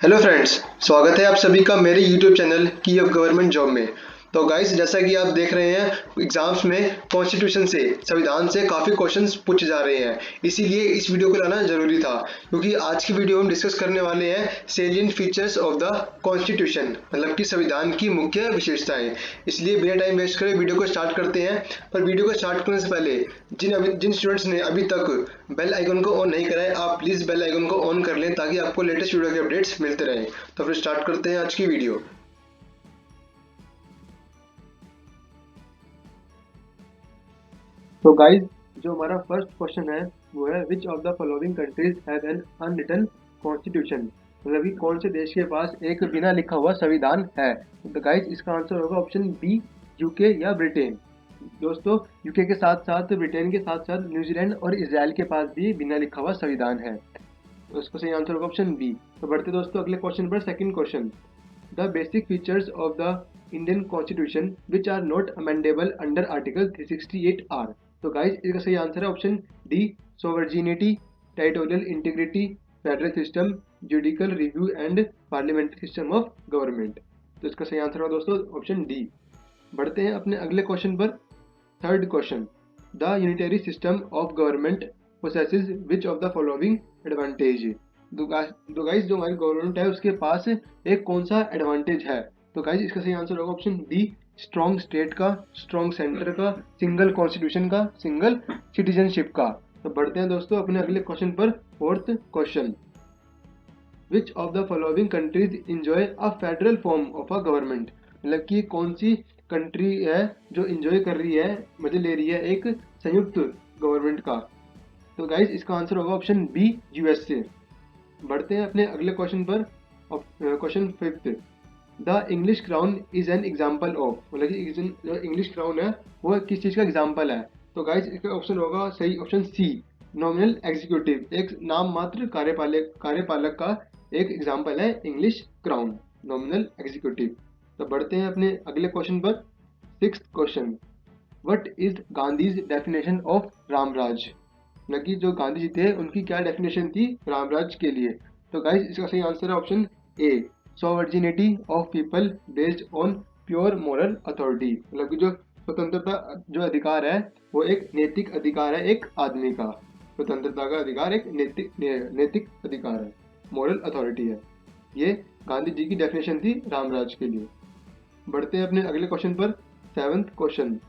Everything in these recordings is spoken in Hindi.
हेलो फ्रेंड्स, स्वागत है आप सभी का मेरे यूट्यूब चैनल की ऑफ गवर्नमेंट जॉब में। तो गाइस, जैसा कि आप देख रहे हैं एग्जाम्स में कॉन्स्टिट्यूशन से, संविधान से काफ़ी क्वेश्चंस पूछे जा रहे हैं। इसीलिए इस वीडियो को लाना जरूरी था, क्योंकि आज की वीडियो हम डिस्कस करने वाले हैं salient features of the constitution, मतलब कि संविधान की मुख्य विशेषताएं। इसलिए बिना टाइम वेस्ट करे वीडियो को स्टार्ट करते हैं। पर वीडियो को स्टार्ट करने से पहले जिन स्टूडेंट्स ने अभी तक बेल आइकन को ऑन नहीं करा है, आप प्लीज़ बेल आइकन को ऑन कर लें ताकि आपको लेटेस्ट वीडियो के अपडेट्स मिलते रहें। तो फिर स्टार्ट करते हैं आज की वीडियो। तो गाइस, जो हमारा फर्स्ट क्वेश्चन है वो है विच of the following countries have an unwritten constitution. मतलब कि कौन से देश के पास एक बिना लिखा हुआ संविधान है। तो गाइस, इसका आंसर होगा ऑप्शन बी, यूके या ब्रिटेन। दोस्तों, यूके के साथ साथ ब्रिटेन के साथ साथ न्यूजीलैंड और इसराइल के पास भी बिना लिखा हुआ संविधान है। तो इसका सही आंसर होगा ऑप्शन बी। तो बढ़ते दोस्तों अगले क्वेश्चन पर। Second question, the basic features of the Indian constitution which are not amendable under article 368 are. तो गाइस, इसका सही आंसर है option D, sovereignty, territorial integrity, federal system, judicial review and parliamentary system of government. तो इसका सही आंसर होगा दोस्तों ऑप्शन डी। बढ़ते हैं अपने अगले क्वेश्चन पर। Third question, the unitary system of government possesses which of the following advantage. तो गाइस, जो हमारी गवर्नमेंट है उसके पास एक कौन सा एडवांटेज है। तो गाइस, इसका सही आंसर होगा ऑप्शन डी, स्ट्रॉन्ग स्टेट का, स्ट्रॉन्ग सेंटर का, सिंगल कॉन्स्टिट्यूशन का, सिंगल सिटीजनशिप का। तो बढ़ते हैं दोस्तों अपने अगले क्वेश्चन पर। Fourth question, which of the following countries enjoy a federal form of a government. मतलब कि कौन सी कंट्री है जो इंजॉय कर रही है, मजे ले रही है एक संयुक्त गवर्नमेंट का। तो गाइस, इसका आंसर होगा ऑप्शन बी, यूएसए। बढ़ते हैं अपने अगले क्वेश्चन पर। Question fifth, the English crown is an example of. मतलब कि जो इंग्लिश क्राउन है वो किस चीज़ का एग्जाम्पल है। तो गाइस, इसका ऑप्शन होगा सही ऑप्शन सी, नॉमिनल एग्जीक्यूटिव, एक नाम मात्र कार्यपालक का एक एग्जाम्पल है इंग्लिश क्राउन, नॉमिनल एग्जीक्यूटिव। तो बढ़ते हैं अपने अगले क्वेश्चन पर। Sixth question, what is Gandhi's definition of Ramraj. मतलब कि जो गांधी जी थे उनकी क्या डेफिनेशन थी रामराज के लिए। तो गाइस, इसका सही आंसर है option A, sovereignty of people based on pure moral authority. मतलब कि जो स्वतंत्रता जो अधिकार है वो एक नैतिक अधिकार है एक आदमी का। स्वतंत्रता का अधिकार एक नैतिक अधिकार है, मॉरल अथॉरिटी है। ये गांधी जी की डेफिनेशन थी रामराज के लिए। बढ़ते हैं अपने अगले क्वेश्चन पर। Seventh question,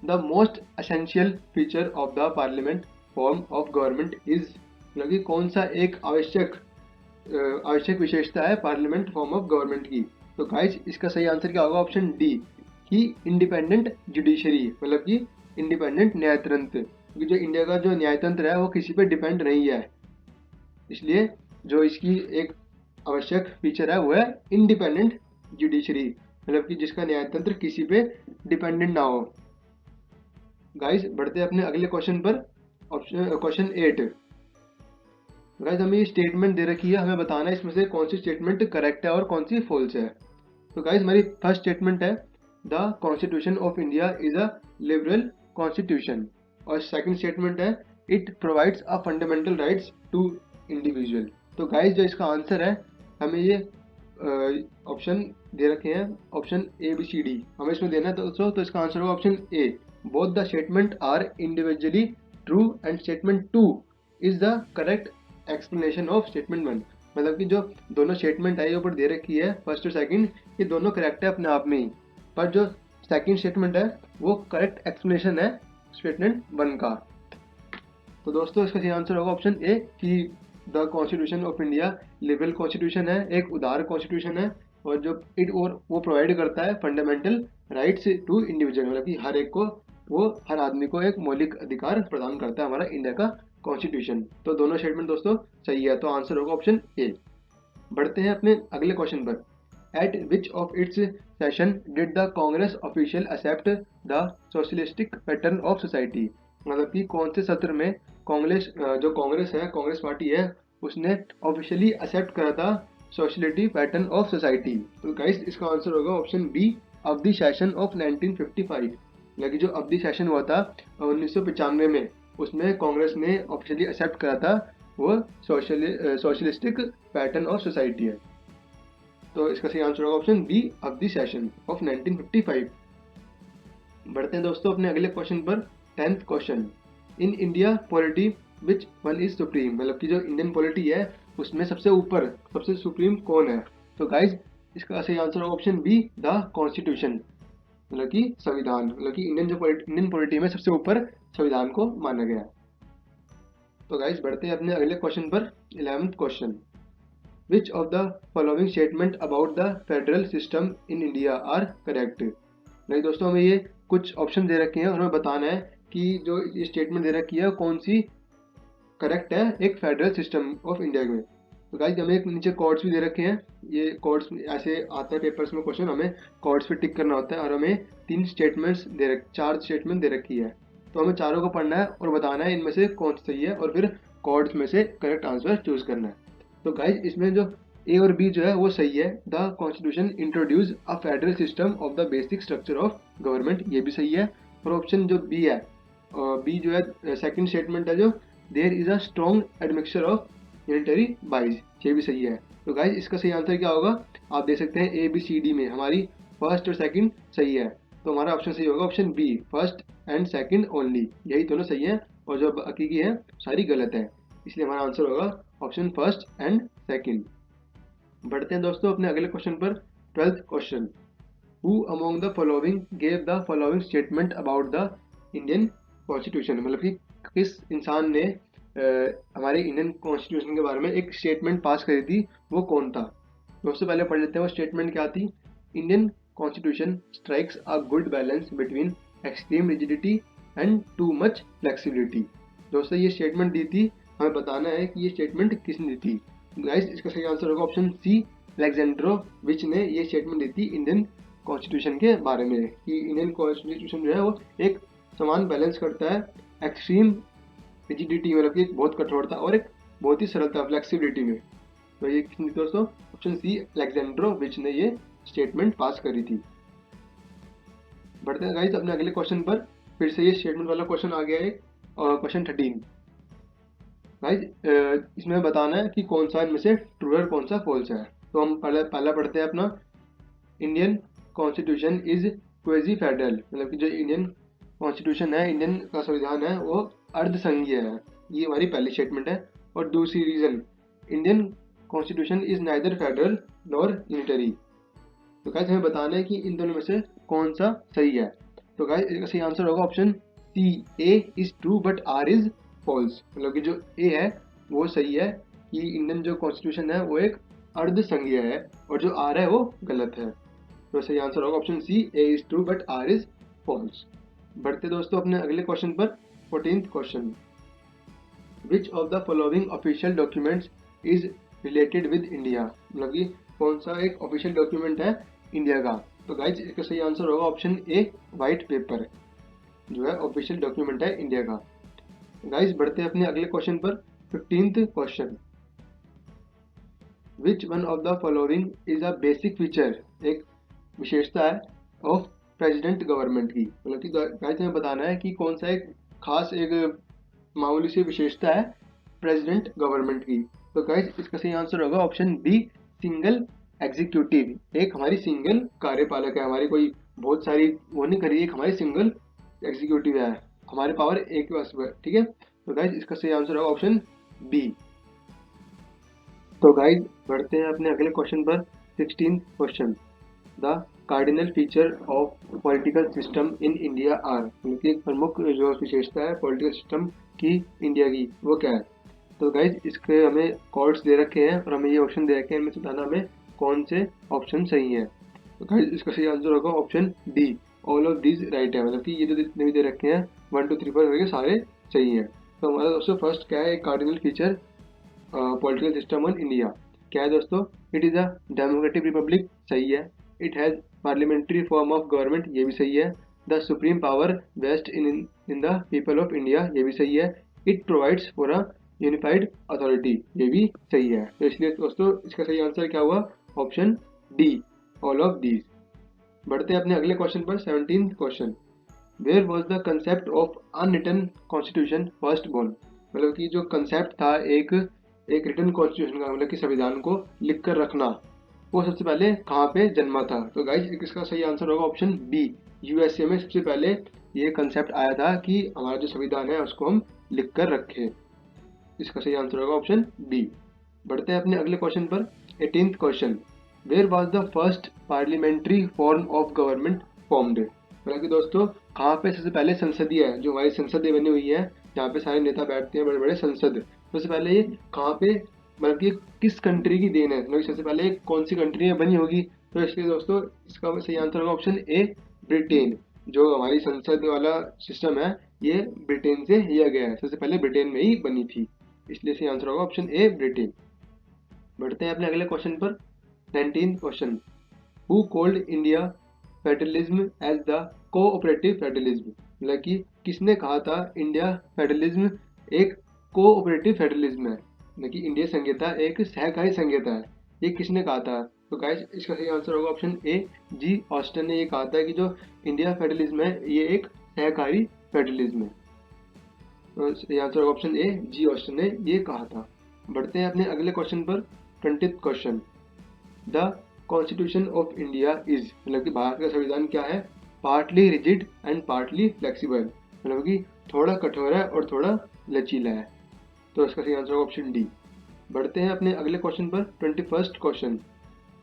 the most essential feature of the parliament form of government is. मतलब कि कौन सा एक आवश्यक विशेषता है पार्लियामेंट फॉर्म ऑफ गवर्नमेंट की। तो गाइस, इसका सही आंसर क्या होगा ऑप्शन डी, कि इंडिपेंडेंट जुडिशरी। मतलब कि इंडिपेंडेंट न्यायतंत्र, क्योंकि जो इंडिया का जो न्यायतंत्र है वो किसी पे डिपेंड नहीं है। इसलिए जो इसकी एक आवश्यक फीचर है वो है इंडिपेंडेंट जुडिशरी, मतलब कि जिसका न्यायतंत्र किसी पे डिपेंडेंट ना हो। गाइस, बढ़ते हैं अपने अगले क्वेश्चन पर। Option question 8। गाइस, हमें ये स्टेटमेंट दे रखी है, हमें बताना है इसमें से कौन सी स्टेटमेंट करेक्ट है और कौन सी फॉल्स है। तो गाइस, हमारी फर्स्ट स्टेटमेंट है the constitution of India is a liberal constitution. और सेकंड स्टेटमेंट है it provides a fundamental rights to individual. तो गाइस, जो इसका आंसर है, हमें ये ऑप्शन दे रखे हैं, option A B C D हमें इसमें देना है दोस्तों। तो इसका आंसर होगा option A, both the statements are individually true and statement 2 is the correct explanation of statement 1। मतलब कि जो दोनों स्टेटमेंट है ये ऊपर दे रखी है, फर्स्ट और सेकंड, ये दोनों करेक्ट है अपने आप में ही। पर जो सेकंड स्टेटमेंट है वो करेक्ट एक्सप्लेनेशन है स्टेटमेंट 1 का। तो दोस्तों, इसका सही आंसर होगा ऑप्शन ए, कि the constitution of India liberal constitution है, एक उदार कॉन्स्टिट्यूशन है। और जो और वो प्रोवाइड करता है फंडामेंटल राइट्स टू इंडिविजुअल, मतलब कि हर एक को, वो हर आदमी को एक मौलिक अधिकार प्रदान करता है हमारा इंडिया का कॉन्स्टिट्यूशन। तो दोनों स्टेटमेंट दोस्तों सही है, तो आंसर होगा ऑप्शन ए। बढ़ते हैं अपने अगले क्वेश्चन पर। At which of its session did the Congress official accept the socialistic pattern of society. मतलब कि कौन से सत्र में जो कांग्रेस है, कांग्रेस पार्टी है, उसने ऑफिशियली एक्सेप्ट करा था सोशलिटी पैटर्न ऑफ सोसाइटी। तो गाइस, इसका आंसर होगा ऑप्शन बी, अवधि सेशन ऑफ 1955। मतलब जो अवधि सेशन हुआ था 1995 में, उसमें कांग्रेस ने ऑफिशियली एक्सेप्ट करा था वो सोशलिस्टिक पैटर्न ऑफ सोसाइटी है। तो इसका सही आंसर होगा option B of the session of 1955। बढ़ते हैं दोस्तों अपने अगले क्वेश्चन पर। 10th question, in India polity which one is supreme, मतलब कि जो इंडियन पॉलिटी है उसमें सबसे ऊपर सबसे सुप्रीम कौन है। तो गाइज इसका सही आंसर होगा ऑप्शन बी द कॉन्स्टिट्यूशन, मतलब कि संविधान, मतलब कि इंडियन पॉलिटी में सबसे ऊपर संविधान को माना गया। तो गाइज बढ़ते हैं अपने अगले क्वेश्चन पर। 11th question, which of the following statement about the federal system in India are correct. नहीं दोस्तों, हमें ये कुछ ऑप्शन दे रखे हैं और हमें बताना है कि जो ये स्टेटमेंट दे रखी है कौन सी करेक्ट है एक फेडरल सिस्टम ऑफ इंडिया में। तो गाइस हमें एक नीचे कोड्स भी दे रखे हैं, ये कोड्स ऐसे आते हैं पेपर्स में क्वेश्चन, हमें कोड्स पे टिक करना होता है और हमें चार स्टेटमेंट दे रखी है। तो हमें चारों को पढ़ना है और बताना है इनमें से कौन सी सही है और फिर कोड्स में से करेक्ट आंसर चूज करना है। तो गाइस इसमें जो ए और बी जो है वो सही है। The constitution introduce a federal system of the basic structure of government, ये भी सही है। और ऑप्शन जो बी है, बी जो है सेकंड स्टेटमेंट है जो there is a strong admixture of unitary bias, ये भी सही है। तो गाइज इसका सही आंसर क्या होगा, आप देख सकते हैं ए बी सी डी में हमारी फर्स्ट और सेकंड सही है। तो हमारा ऑप्शन सही होगा option B, first and second only, यही दोनों सही है और जो बाकी की है सारी गलत है, इसलिए हमारा आंसर होगा ऑप्शन फर्स्ट एंड सेकंड। बढ़ते हैं दोस्तों अपने अगले क्वेश्चन पर। 12th question, who among the following gave the following statement about the Indian constitution, मतलब कि किस इंसान ने हमारे इंडियन कॉन्स्टिट्यूशन के बारे में एक स्टेटमेंट पास करी थी, वो कौन था। दोस्तों पहले पढ़ लेते हैं वो स्टेटमेंट क्या थी। Indian constitution strikes a good balance between extreme rigidity and too much flexibility. दोस्तों ये स्टेटमेंट दी थी, हमें बताना है कि ये स्टेटमेंट किसने दी थी। गाइस इसका सही आंसर होगा ऑप्शन सी, अलेक्जेंड्रोविच ने ये स्टेटमेंट दी थी इंडियन कॉन्स्टिट्यूशन के बारे में, कि इंडियन कॉन्स्टिट्यूशन जो है वो एक समान बैलेंस करता है एक्सट्रीम रिजिडिटी, मतलब कि एक बहुत कठोरता और एक बहुत ही सरलता फ्लेक्सिबिलिटी में। तो ये किसने दोस्तों, ऑप्शन सी, अलेक्जेंड्रोविच ने ये स्टेटमेंट पास करी थी। बढ़ते हैं गाइस अपने अगले क्वेश्चन पर। फिर से ये स्टेटमेंट वाला क्वेश्चन आ गया है क्वेश्चन 13। गाइस इसमें बताना है कि कौन सा इनमें से ट्रू और कौन सा फॉल्स है। तो हम पहला पढ़ते हैं अपना। Indian constitution is quasi federal, मतलब कि जो इंडियन कॉन्स्टिट्यूशन है, इंडियन का संविधान है वो अर्ध संघीय है, ये हमारी पहली स्टेटमेंट है। और दूसरी reason, Indian constitution is neither federal nor unitary. तो गाइस हमें बताना है कि इन दोनों में से कौन सा सही है। तो गाइस इसका सही आंसर होगा option C, A is true but R is false, मतलब कि जो ए है वो सही है कि इंडियन जो कॉन्स्टिट्यूशन है वो एक अर्ध संघीय है और जो आर है वो गलत है। तो सही आंसर होगा option C, A is true but R is false. बढ़ते दोस्तों अपने अगले क्वेश्चन पर। 14th question, which of the following official documents is related with India, मतलब कि कौन सा एक ऑफिशियल डॉक्यूमेंट है इंडिया का। तो गाइज इसका सही आंसर होगा ऑप्शन ए, वाइट पेपर जो है ऑफिशियल डॉक्यूमेंट है इंडिया का। गाइज बढ़ते हैं अपने अगले क्वेश्चन पर। 15th question, which one of the following is a basic feature, एक विशेषता है ऑफ प्रेसिडेंट गवर्नमेंट की, मतलब कि गाइस हमें बताना है कि कौन सा एक खास एक मामूली सी विशेषता है प्रेसिडेंट गवर्नमेंट की। तो गाइस इसका सही आंसर होगा ऑप्शन बी, सिंगल एग्जीक्यूटिव, एक हमारी सिंगल कार्यपालक है, हमारी कोई बहुत सारी वो नहीं करी, एक हमारी सिंगल एग्जीक्यूटिव है, हमारे पावर एक बस, ठीक है। तो गाइस इसका सही आंसर होगा ऑप्शन बी। तो गाइस बढ़ते हैं अपने अगले क्वेश्चन पर। 16th question, the cardinal feature of political system in India are, मतलब कि एक प्रमुख जो विशेषता है पॉलिटिकल सिस्टम की इंडिया की वो क्या है। तो गाइज इसके हमें कॉर्ड्स दे रखे हैं और हमें ये ऑप्शन दे रखे हैं, इनमें से बताना हमें कौन से ऑप्शन सही हैं। तो गाइज इसका सही आंसर होगा option D, all of these right है, मतलब कि ये जो जितने भी दे रखे हैं 1 2 3 4 करके सारे सही हैं। तो हमारा दोस्तों फर्स्ट क्या है, cardinal feature political system on India क्या है दोस्तों, it is a democratic republic, सही है। It has parliamentary form of government, ये भी सही है। The supreme power vest in the people of India, ये भी सही है। It provides for a unified authority, ये भी सही है। तो इसलिए दोस्तों इसका सही आंसर क्या हुआ, option D, all of these. बढ़ते हैं अपने अगले क्वेश्चन पर। 17th question, where was the concept of unwritten constitution first born, मतलब कि जो कंसेप्ट था एक एक रिटन कॉन्स्टिट्यूशन का, मतलब कि संविधान को लिख कर रखना, वो सबसे पहले कहाँ पे जन्मा था? तो गाइज इसका सही आंसर होगा ऑप्शन बी, यूएसए में सबसे पहले ये कंसेप्ट आया था कि हमारा जो संविधान है उसको हम लिख कर रखें। इसका सही आंसर होगा ऑप्शन बी। बढ़ते हैं अपने अगले क्वेश्चन पर। 18th question, where was the first parliamentary form of government formed? मतलब कि दोस्तों कहाँ पे सबसे पहले संसदीय है, जो हमारी संसदें बनी हुई है जहाँ पे सारे नेता बैठते हैं, बड़े बड़े संसद, सबसे पहले ये कहाँ पे, मतलब कि किस कंट्री की देन है, मतलब कि सबसे पहले कौन सी कंट्री में बनी होगी? तो इसलिए दोस्तों इसका सही आंसर होगा ऑप्शन ए, ब्रिटेन। जो हमारी संसद वाला सिस्टम है ये ब्रिटेन से लिया गया है, सबसे पहले ब्रिटेन में ही बनी थी, इसलिए सही आंसर होगा ऑप्शन ए, ब्रिटेन। बढ़ते हैं अपने अगले क्वेश्चन पर। 19th question, who called India federalism as the cooperative federalism? मतलब कि किसने कहा था इंडिया फेडरलिज्म एक कोऑपरेटिव फेडरलिज्म है, मतलब कि इंडिया संघीयता एक सहकारी संघीयता है, ये किसने कहा था? तो गाइस इसका सही आंसर होगा ऑप्शन ए, जी ऑस्टन ने ये कहा था कि जो इंडिया फेडरलिज्म है ये एक सहकारी फेडरलिज्म है। तो सही आंसर होगा ऑप्शन ए, जी ऑस्टन ने ये कहा था। बढ़ते हैं अपने अगले क्वेश्चन पर। 20th question, the constitution of India is, मतलब कि भारत का संविधान क्या है? Partly rigid and partly flexible, मतलब कि थोड़ा कठोर है और थोड़ा लचीला है। तो इसका सही आंसर होगा ऑप्शन डी। बढ़ते हैं अपने अगले क्वेश्चन पर। 21st question,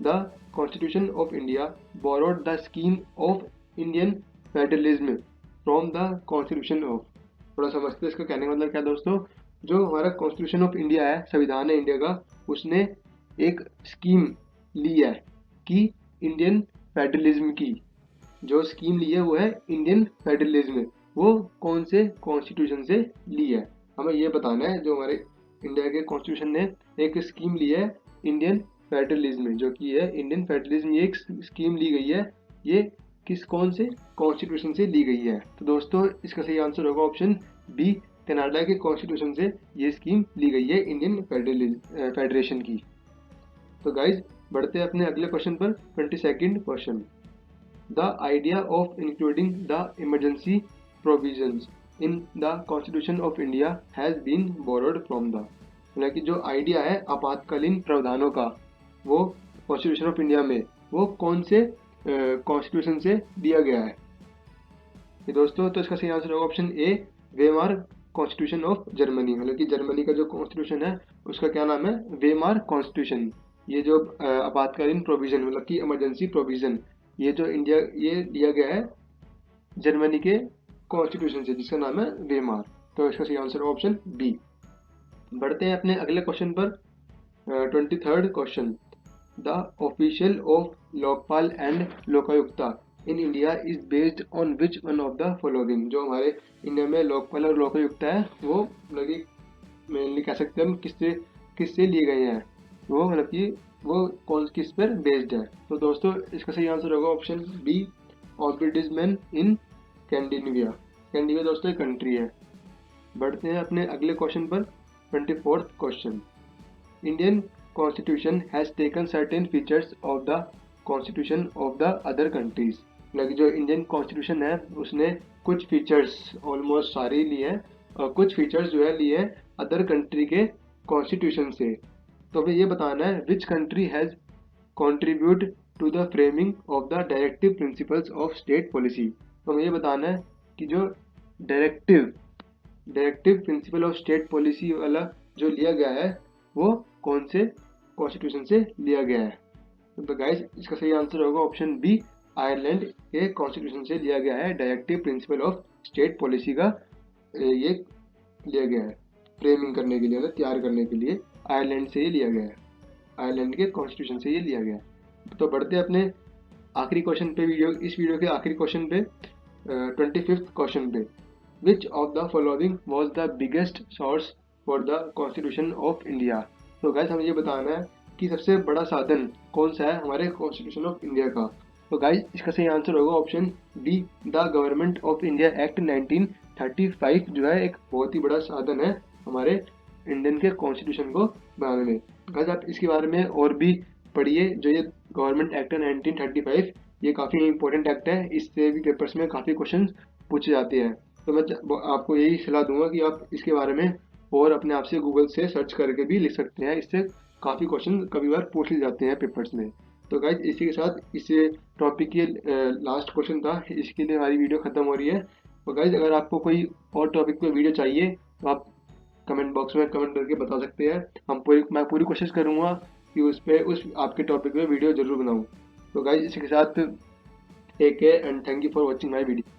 the constitution of India borrowed the scheme of Indian federalism from the constitution of. थोड़ा समझते हैं इसका कहने का मतलब क्या है दोस्तों। जो हमारा कॉन्स्टिट्यूशन ऑफ इंडिया है, संविधान है इंडिया का, उसने एक स्कीम ली है कि इंडियन फेडरलिज्म की, जो स्कीम ली है वो है इंडियन फेडरलिज्म, वो कौन से कॉन्स्टिट्यूशन से ली है? हमें ये बताना है। जो हमारे इंडिया के कॉन्स्टिट्यूशन ने एक स्कीम ली है इंडियन फेडरलिज्म, जो कि है इंडियन फेडरलिज्म, ये एक स्कीम ली गई है, ये किस कौन से कॉन्स्टिट्यूशन से ली गई है? तो दोस्तों इसका सही आंसर होगा ऑप्शन बी, कनाडा के कॉन्स्टिट्यूशन से ये स्कीम ली गई है इंडियन फेडरेशन की। तो गाइज बढ़ते हैं अपने अगले क्वेश्चन पर। 22nd question, the idea of including the emergency provisions in the constitution of India has been borrowed from the, मतलब कि जो आइडिया है आपातकालीन प्रावधानों का, वो कॉन्स्टिट्यूशन ऑफ इंडिया में वो कौन से कॉन्स्टिट्यूशन से दिया गया है? ये दोस्तों तो इसका सही आंसर होगा option A, Weimar constitution of Germany, मतलब कि जर्मनी का जो कॉन्स्टिट्यूशन है उसका क्या नाम है? Weimar constitution. ये जो आपातकालीन प्रोविजन, मतलब कि इमरजेंसी प्रोविजन, ये जो इंडिया ये लिया गया है जर्मनी के कॉन्स्टिट्यूशन से, जिसका नाम है वेमार। तो इसका सही आंसर ऑप्शन बी। बढ़ते हैं अपने अगले क्वेश्चन पर। 23rd question, the official of Lokpal and Lokayukta in India is based on which one of the following? जो हमारे इंडिया में लोकपाल और लोकायुक्ता है वो मतलब कि मेनली कह सकते हैं हम किससे किससे लिए गए हैं, वो मतलब कि वो कौन किस पर बेस्ड है? तो दोस्तों इसका सही आंसर होगा ऑप्शन बी, ऑम्बुड्समैन इन स्कैंडिनेविया। स्कैंडिनेविया दोस्तों एक कंट्री है। बढ़ते हैं अपने अगले क्वेश्चन पर। 24th question, Indian constitution has taken certain features of the constitution of the other countries, मतलब जो इंडियन कॉन्स्टिट्यूशन है उसने कुछ फीचर्स, ऑलमोस्ट सारे लिए हैं, और कुछ फीचर्स जो है लिए अदर कंट्री के कॉन्स्टिट्यूशन से। तो हमें ये बताना है which country has contribute to the framing of the directive principles of state policy. तो हमें ये बताना है कि जो directive directive principle of state policy वाला जो लिया गया है वो कौन से कॉन्स्टिट्यूशन से लिया गया है? तो गाइस इसका सही आंसर होगा ऑप्शन बी, आयरलैंड के कॉन्स्टिट्यूशन से लिया गया है directive principle of state policy का, ये लिया गया है फ्रेमिंग करने के लिए, मतलब तैयार करने के लिए आयरलैंड से ये लिया गया है, आयरलैंड के कॉन्स्टिट्यूशन से ये लिया गया है। तो बढ़ते अपने आखिरी क्वेश्चन पे, इस वीडियो के आखिरी क्वेश्चन पे, 25th क्वेश्चन पे, विच of the following was the biggest source for the constitution of India? तो गाइस हमें ये बताना है कि सबसे बड़ा साधन कौन सा है हमारे कॉन्स्टिट्यूशन ऑफ इंडिया का? तो गाइस इसका सही आंसर होगा option B, the government of India act 1935, जो है एक बहुत ही बड़ा साधन है हमारे इंडियन के कॉन्स्टिट्यूशन को बनाने में। गाइस आप इसके बारे में और भी पढ़िए। जो ये गवर्नमेंट एक्ट है 1935, ये काफ़ी इंपॉर्टेंट एक्ट है, इससे भी पेपर्स में काफ़ी क्वेश्चन पूछे जाते हैं। तो मैं आपको यही सलाह दूंगा कि आप इसके बारे में और अपने आप से गूगल से सर्च करके भी लिख सकते हैं। इससे काफ़ी क्वेश्चन कभी बार पूछ लिए जाते हैं पेपर्स में। तो गाइज इसी के साथ इस टॉपिक के लास्ट क्वेश्चन था, इसके लिए हमारी वीडियो ख़त्म हो रही है। तो गाइज अगर आपको कोई और टॉपिक पे वीडियो चाहिए तो आप कमेंट बॉक्स में कमेंट करके बता सकते हैं। मैं पूरी कोशिश करूँगा कि उस आपके टॉपिक पे वीडियो ज़रूर बनाऊँ। तो गाइज इसी के साथ take care and thank you for watching my video.